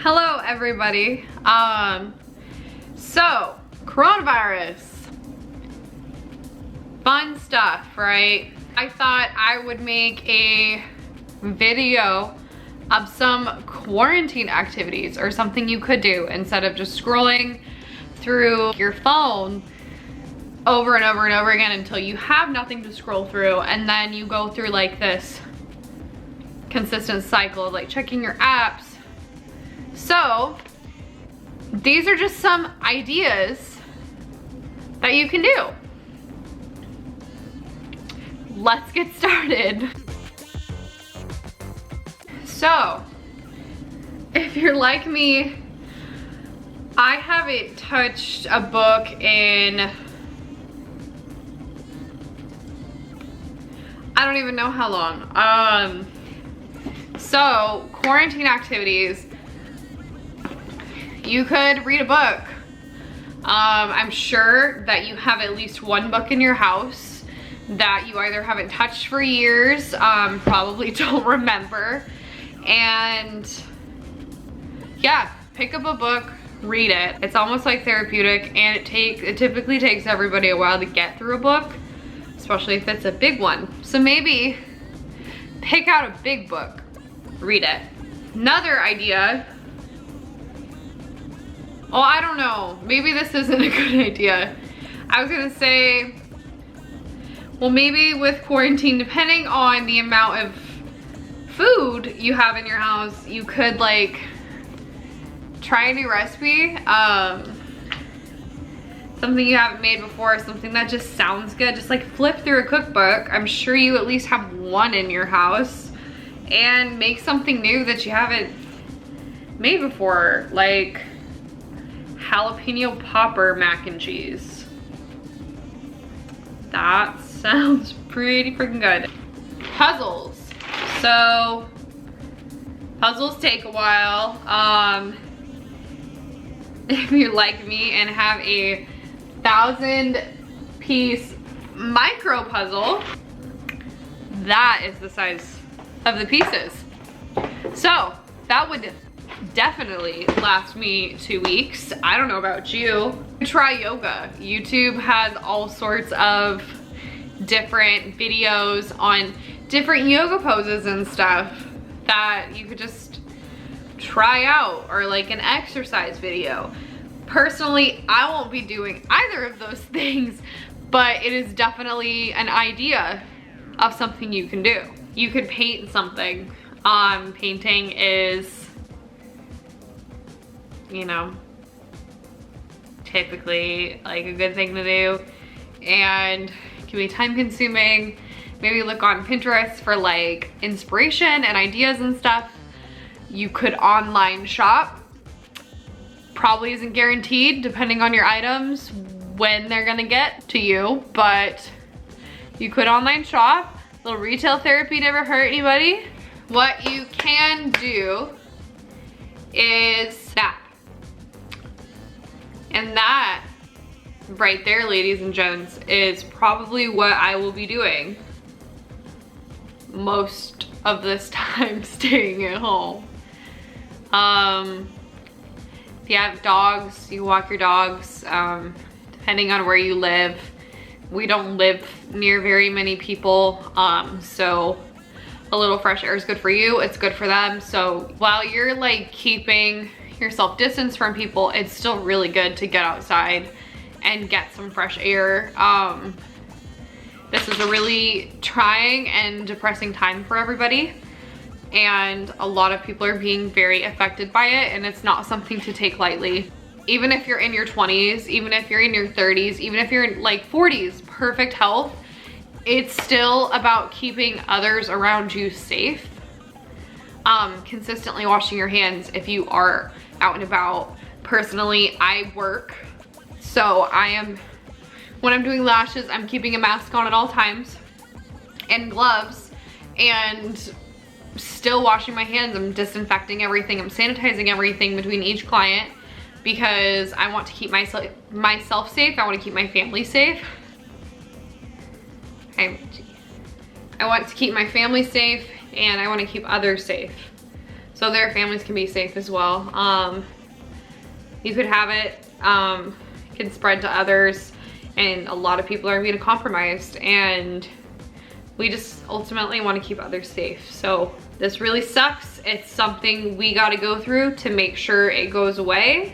Hello everybody. So coronavirus, fun stuff, right? I thought I would make a video of some quarantine activities or something you could do instead of just scrolling through your phone over and over and over again until you have nothing to scroll through, and then you go through like this consistent cycle of like checking your apps. So these are just some ideas that you can do. Let's get started. So if you're like me, I haven't touched a book in, I don't even know how long. So quarantine activities, you could read a book. I'm sure that you have at least one book in your house that you either haven't touched for years, probably don't remember, and yeah, pick up a book, read it. It's almost like therapeutic, and it typically takes everybody a while to get through a book, especially if it's a big one. So maybe pick out a big book, read it. Another idea, oh, I don't know, maybe this isn't a good idea. I was gonna say, well, maybe with quarantine, depending on the amount of food you have in your house, you could like try a new recipe, something you haven't made before, something that just sounds good. Just like flip through a cookbook. I'm sure you at least have one in your house, and make something new that you haven't made before, like jalapeno popper mac and cheese. That sounds pretty freaking good. Puzzles. So puzzles take a while. If you're like me and have a 1,000-piece micro puzzle, that is the size of the pieces. So that would definitely last me 2 weeks. I don't know about you. Try yoga. YouTube has all sorts of different videos on different yoga poses and stuff that you could just try out, or like an exercise video. Personally, I won't be doing either of those things, but it is definitely an idea of something you can do. You could paint something. Painting is, you know, typically like a good thing to do, and it can be time consuming. Maybe look on Pinterest for like inspiration and ideas and stuff. You could online shop. Probably isn't guaranteed, depending on your items, when they're gonna get to you, but you could online shop. A little retail therapy never hurt anybody. What you can do is nap. And that right there, ladies and gents, is probably what I will be doing most of this time staying at home. If you have dogs, you walk your dogs, depending on where you live. We don't live near very many people, so a little fresh air is good for you, it's good for them. So while you're like keeping yourself distance from people, it's still really good to get outside and get some fresh air. This is a really trying and depressing time for everybody, and a lot of people are being very affected by it, and it's not something to take lightly. Even if you're in your 20s, even if you're in your 30s, even if you're in like 40s, perfect health, it's still about keeping others around you safe. Consistently washing your hands if you are out and about. Personally, I work, so when I'm doing lashes, I'm keeping a mask on at all times and gloves, and still washing my hands. I'm disinfecting everything. I'm sanitizing everything between each client, because I want to keep myself safe. I want to keep my family safe. I want to keep my family safe, and I want to keep others safe. So so their families can be safe as well. You could have it, it can spread to others, and a lot of people are being compromised, and we just ultimately want to keep others safe. So this really sucks. It's something we got to go through to make sure it goes away,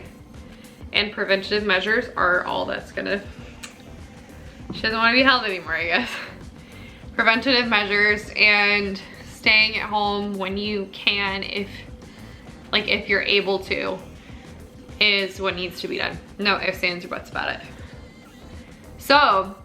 and preventative measures are all that's gonna, she doesn't want to be held anymore, I guess. Preventative measures and staying at home when you can, if you're able to, is what needs to be done. No ifs, ands, or buts about it. So,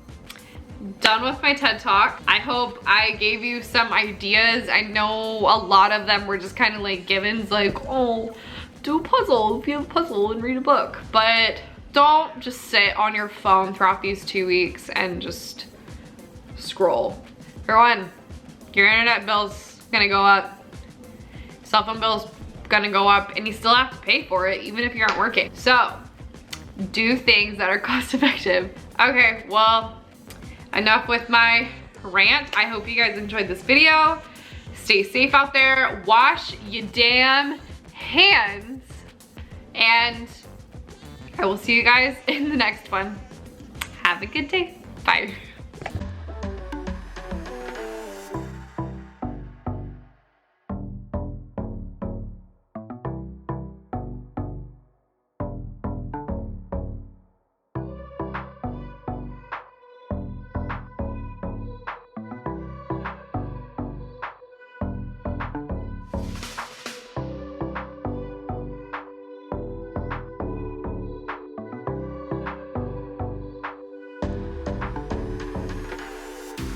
done with my TED Talk. I hope I gave you some ideas. I know a lot of them were just kind of like givens, like, oh, do a puzzle, be a puzzle and read a book. But don't just sit on your phone throughout these 2 weeks and just scroll. For one, your internet bill's gonna go up, cell phone bill's gonna go up, and you still have to pay for it even if you aren't working. So do things that are cost effective. Okay, well, enough with my rant. I hope you guys enjoyed this video. Stay safe out there, wash your damn hands, and I will see you guys in the next one. Have a good day. Bye.